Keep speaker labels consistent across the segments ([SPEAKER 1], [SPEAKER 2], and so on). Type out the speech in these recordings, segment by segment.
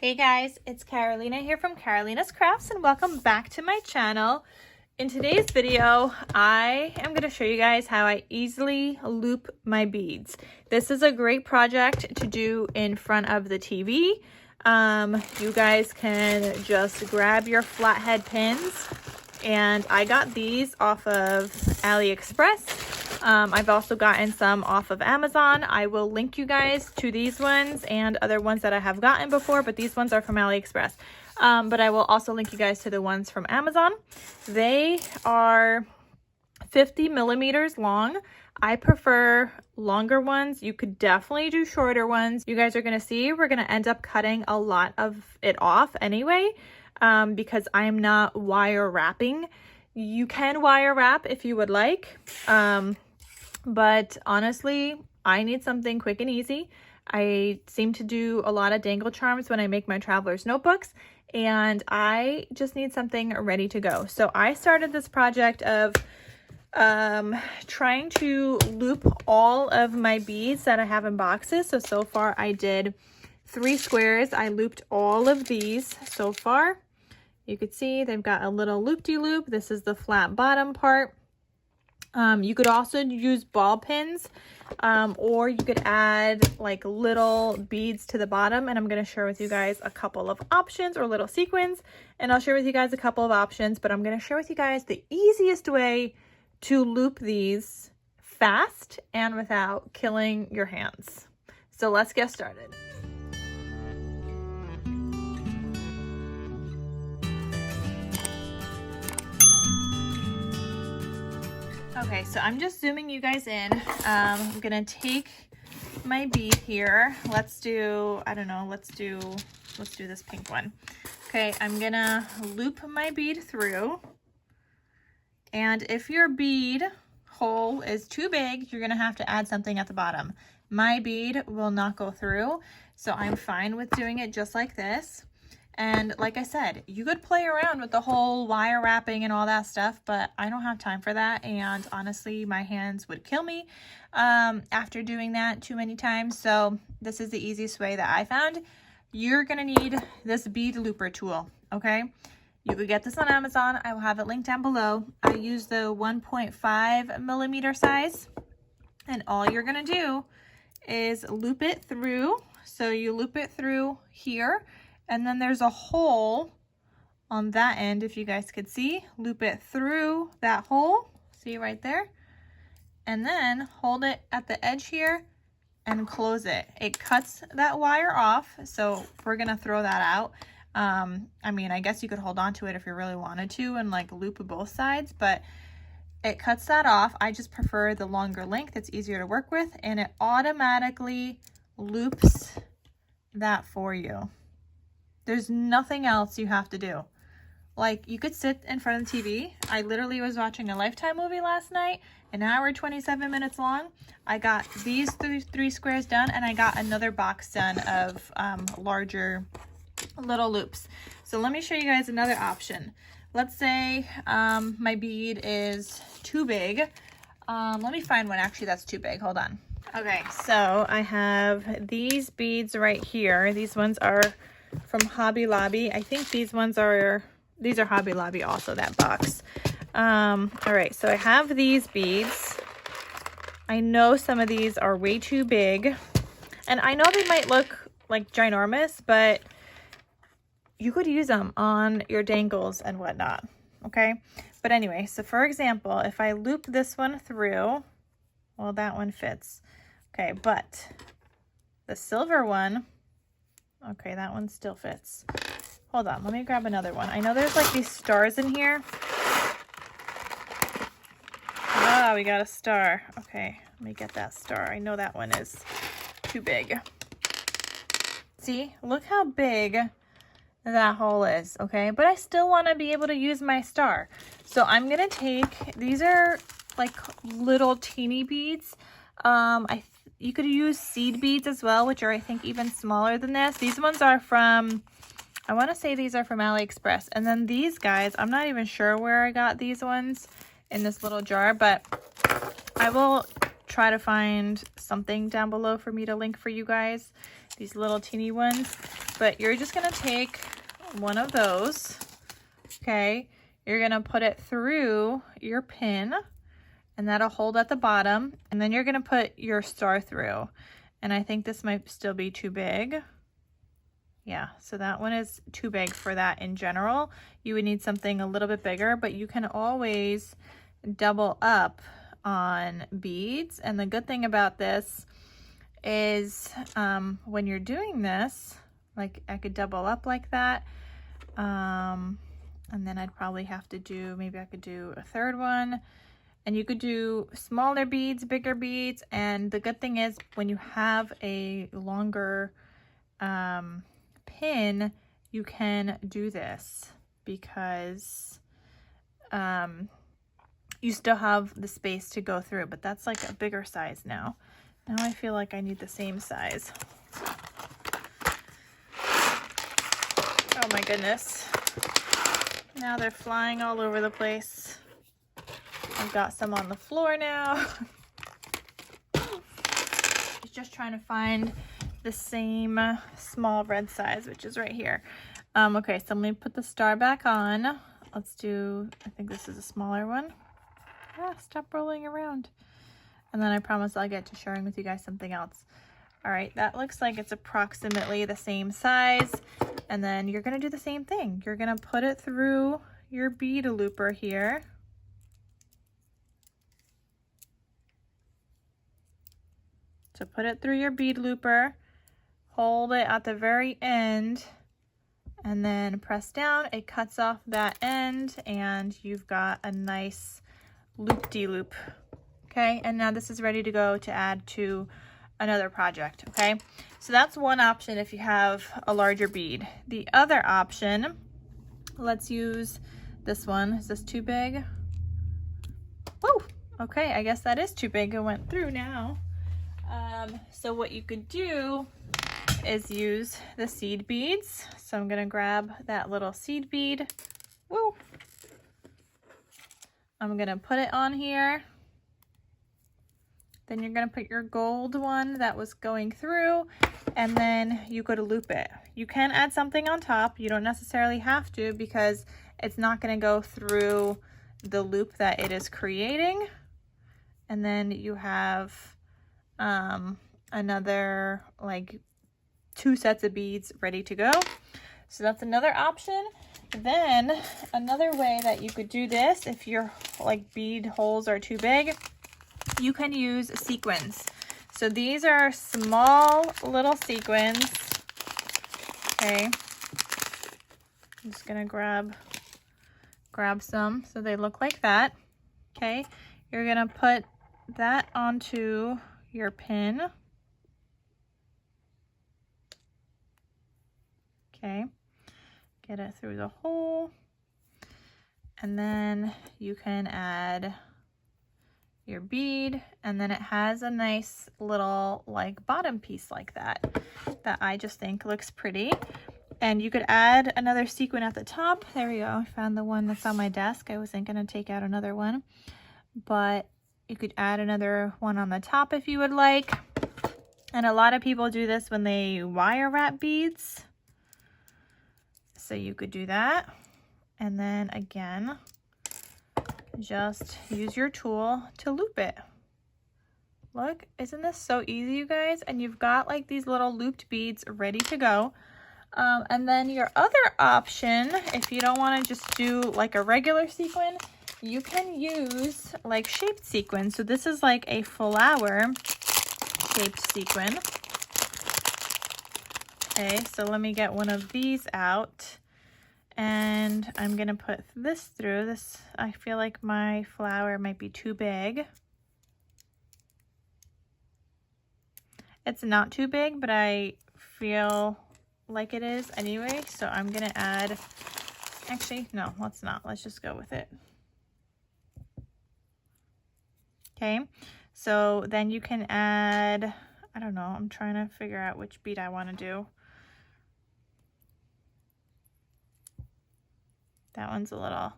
[SPEAKER 1] Hey guys, it's Carolina here from KarolinasKrafts and welcome back to my channel. In today's video, I am going to show you guys how I easily loop my beads. This is a great project to do in front of the TV. You guys can just grab your flathead pins, and I got these off of AliExpress. I've also gotten some off of Amazon. I will link you guys to these ones and other ones that I have gotten before, but these ones are from AliExpress. But I will also link you guys to the ones from Amazon. They are 50 millimeters long. I prefer longer ones. You could definitely do shorter ones. You guys are going to see we're going to end up cutting a lot of it off anyway, because I'm not wire wrapping. You can wire wrap if you would like. But honestly, I need something quick and easy. I seem to do a lot of dangle charms when I make my traveler's notebooks, and I just need something ready to go. So I started this project of trying to loop all of my beads that I have in boxes. So far I did 3 squares. I looped all of these so far. You could see they've got a little loop-de-loop. This is the flat bottom part. You could also use ball pins, or you could add like little beads to the bottom, and I'm going to share with you guys a couple of options, or little sequins, and I'll share with you guys a couple of options, but I'm going to share with you guys the easiest way to loop these fast and without killing your hands. So let's get started. Okay, so I'm just zooming you guys in. I'm gonna take my bead here. Let's do, I don't know, let's do this pink one. Okay, I'm gonna loop my bead through. And if your bead hole is too big, you're gonna have to add something at the bottom. My bead will not go through, so I'm fine with doing it just like this. And like I said, you could play around with the whole wire wrapping and all that stuff, but I don't have time for that. And honestly, my hands would kill me after doing that too many times. So this is the easiest way that I found. You're gonna need this bead looper tool, okay? You could get this on Amazon. I will have it linked down below. I use the 1.5 millimeter size, and all you're gonna do is loop it through. So you loop it through here, and then there's a hole on that end, if you guys could see. Loop it through that hole, see right there, and then hold it at the edge here and close it. It cuts that wire off, so we're gonna throw that out. I mean, I guess you could hold on to it if you really wanted to and like loop both sides, but it cuts that off. I just prefer the longer length. It's easier to work with, and it automatically loops that for you. There's nothing else you have to do. Like, you could sit in front of the TV. I literally was watching a Lifetime movie last night, an hour 27 minutes long. I got these three squares done, and I got another box done of larger little loops. So let me show you guys another option. Let's say my bead is too big. Let me find one actually that's too big. Hold on. Okay, so I have these beads right here. These ones are from Hobby Lobby. I think these are Hobby Lobby also, that box. All right, so I have these beads. I know some of these are way too big, and I know they might look like ginormous, but you could use them on your dangles and whatnot, okay? But anyway, so for example, if I loop this one through, well, that one fits. Okay, but the silver one, okay, that one still fits. Hold on, let me grab another one. I know there's like these stars in here. Ah, we got a star. Okay, let me get that star. I know that one is too big. See, look how big that hole is, okay? But I still want to be able to use my star. So I'm gonna take, these are like little teeny beads. You could use seed beads as well, which are, I think, even smaller than this. These ones are from, I want to say these are from AliExpress. And then these guys, I'm not even sure where I got these ones in this little jar, but I will try to find something down below for me to link for you guys. These little teeny ones. but you're just gonna take one of those, okay? You're gonna put it through your pin, and that'll hold at the bottom, and then you're gonna put your star through. And I think this might still be too big. Yeah, so that one is too big for that in general. You would need something a little bit bigger, but you can always double up on beads. And the good thing about this is when you're doing this, like I could double up like that. And then I'd probably have to do, maybe I could do a third one. And you could do smaller beads, bigger beads. And the good thing is when you have a longer pin, you can do this because you still have the space to go through, but that's like a bigger size now. Now I feel like I need the same size. Oh my goodness. Now they're flying all over the place. I've got some on the floor now. It's just trying to find the same small red size, which is right here. Okay, so let me put the star back on. Let's do, I think this is a smaller one. Ah, stop rolling around. And then I promise I'll get to sharing with you guys something else. All right, that looks like it's approximately the same size. And then you're gonna do the same thing. You're gonna put it through your bead looper here. So put it through your bead looper, hold it at the very end, and then press down. It cuts off that end, and you've got a nice loop-de-loop. Okay, and now this is ready to go to add to another project. Okay, so that's one option if you have a larger bead. The other option, let's use this one. Is this too big? Woo! Okay, I guess that is too big. It went through now. So what you could do is use the seed beads. So I'm gonna grab that little seed bead. Woo! I'm gonna put it on here. Then you're gonna put your gold one that was going through, and then you go to loop it. You can add something on top. You don't necessarily have to because it's not gonna go through the loop that it is creating. And then you have another like 2 sets of beads ready to go. So that's another option. Then another way that you could do this, if your like bead holes are too big, you can use sequins. So these are small little sequins. Okay, I'm just gonna grab some so they look like that. Okay, you're gonna put that onto your pin. Okay, get it through the hole, and then you can add your bead, and then it has a nice little like bottom piece like that I just think looks pretty. And you could add another sequin at the top. There we go. I found the one that's on my desk. I wasn't gonna take out another one, but you could add another one on the top if you would like. And a lot of people do this when they wire wrap beads. So you could do that. And then again, just use your tool to loop it. Look, isn't this so easy, you guys? And you've got like these little looped beads ready to go. And then your other option, if you don't want to just do like a regular sequin, you can use like shaped sequins. So this is like a flower shaped sequin. Okay, so let me get one of these out, and I'm gonna put this through this. I feel like my flower might be too big. It's not too big, but I feel like it is anyway, so I'm gonna add, actually no, let's not, let's just go with it. Okay, so then you can add, I don't know, I'm trying to figure out which bead I want to do. That one's a little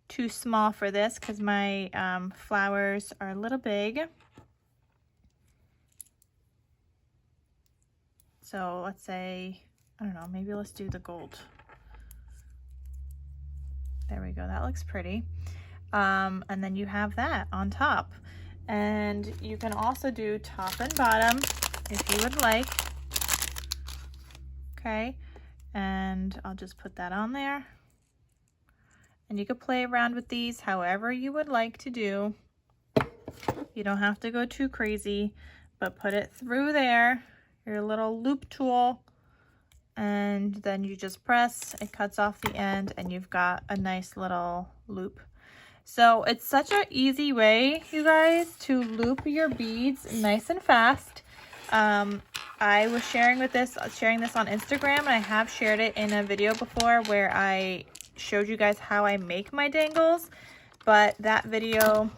[SPEAKER 1] too small for this because my flowers are a little big. So let's say I don't know, maybe let's do the gold. There we go, that looks pretty. And then you have that on top. And you can also do top and bottom if you would like. Okay, and I'll just put that on there. And you could play around with these however you would like to do. You don't have to go too crazy, but put it through there, your little loop tool, and then you just press, it cuts off the end, and you've got a nice little loop. So it's such an easy way, you guys, to loop your beads nice and fast. I was sharing this on Instagram, and I have shared it in a video before where I showed you guys how I make my dangles, but that video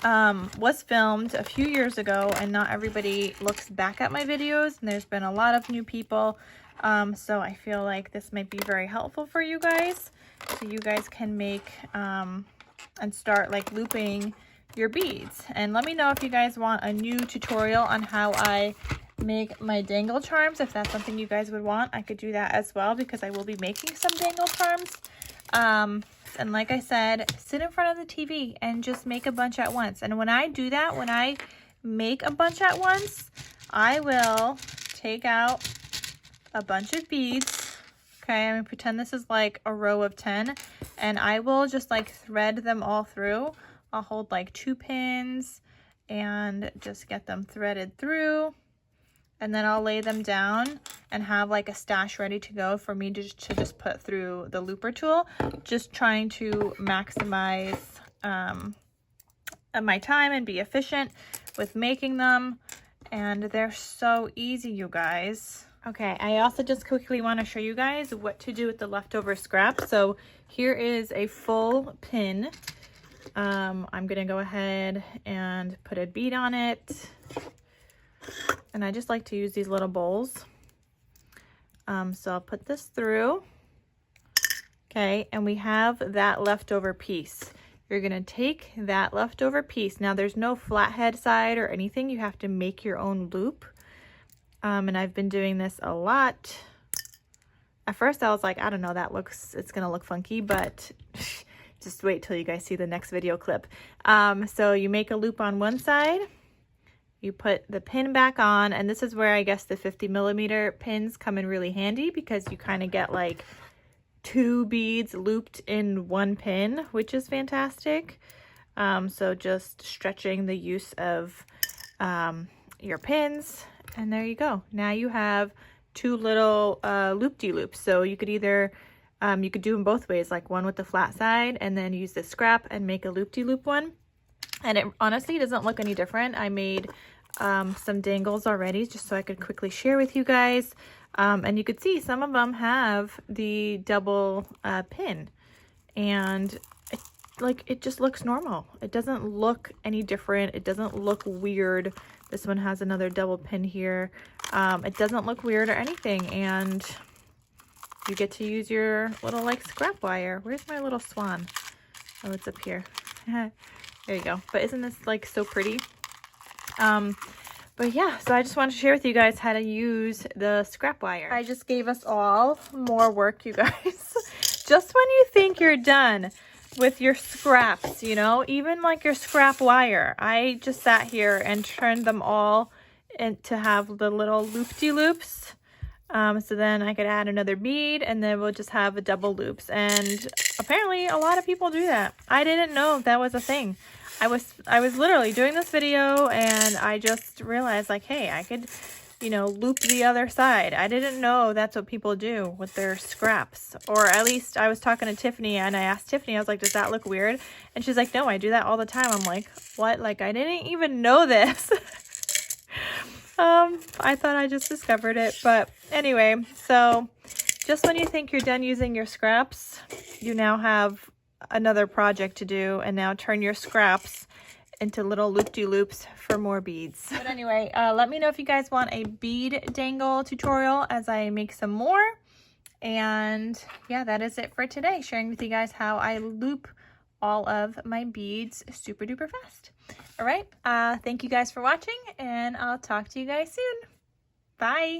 [SPEAKER 1] was filmed a few years ago, and not everybody looks back at my videos, and there's been a lot of new people, so I feel like this might be very helpful for you guys, so you guys can make and start like looping your beads. And let me know if you guys want a new tutorial on how I make my dangle charms. If that's something you guys would want, I could do that as well, because I will be making some dangle charms. And like I said, sit in front of the TV and just make a bunch at once. And when I do that, when I make a bunch at once, I will take out a bunch of beads. Okay, I'm gonna pretend this is like a row of 10, and I will just like thread them all through. I'll hold like 2 pins and just get them threaded through. And then I'll lay them down and have like a stash ready to go for me to just put through the looper tool. Just trying to maximize my time and be efficient with making them. And they're so easy, you guys. Okay, I also just quickly want to show you guys what to do with the leftover scrap. So here is a full pin. I'm gonna go ahead and put a bead on it. And I just like to use these little bowls. So I'll put this through. Okay, and we have that leftover piece. You're gonna take that leftover piece. Now there's no flathead side or anything. You have to make your own loop. And I've been doing this a lot. At first I was like, I don't know, it's gonna look funky, but just wait till you guys see the next video clip. So you make a loop on one side. You put the pin back on, and this is where I guess the 50mm pins come in really handy, because you kind of get like 2 beads looped in 1 pin, which is fantastic. So just stretching the use of your pins, and there you go. Now you have 2 little loop-de-loops. So you could either, you could do them both ways, like one with the flat side and then use the scrap and make a loop-de-loop one. And it honestly doesn't look any different. I made some dangles already just so I could quickly share with you guys. And you could see some of them have the double pin, and it just looks normal. It doesn't look any different. It doesn't look weird. This one has another double pin here. It doesn't look weird or anything, and you get to use your little like scrap wire. Where's my little swan? Oh, it's up here. There you go. But isn't this like so pretty? But yeah, so I just wanted to share with you guys how to use the scrap wire. I just gave us all more work, you guys. Just when you think you're done with your scraps, you know, even like your scrap wire, I just sat here and turned them all to have the little loop-de-loops. So then I could add another bead, and then we'll just have a double loops. And apparently a lot of people do that. I didn't know that was a thing. I was literally doing this video, and I just realized like, hey, I could, you know, loop the other side. I didn't know that's what people do with their scraps. Or at least I was talking to Tiffany, and I asked Tiffany, I was like, does that look weird? And she's like, no, I do that all the time. I'm like, what? Like, I didn't even know this. I thought I just discovered it. But anyway, so just when you think you're done using your scraps, you now have another project to do, and now turn your scraps into little loop-de-loops for more beads. But anyway, let me know if you guys want a bead dangle tutorial as I make some more. And yeah, that is it for today, sharing with you guys how I loop all of my beads super duper fast. All right, thank you guys for watching, and I'll talk to you guys soon. Bye.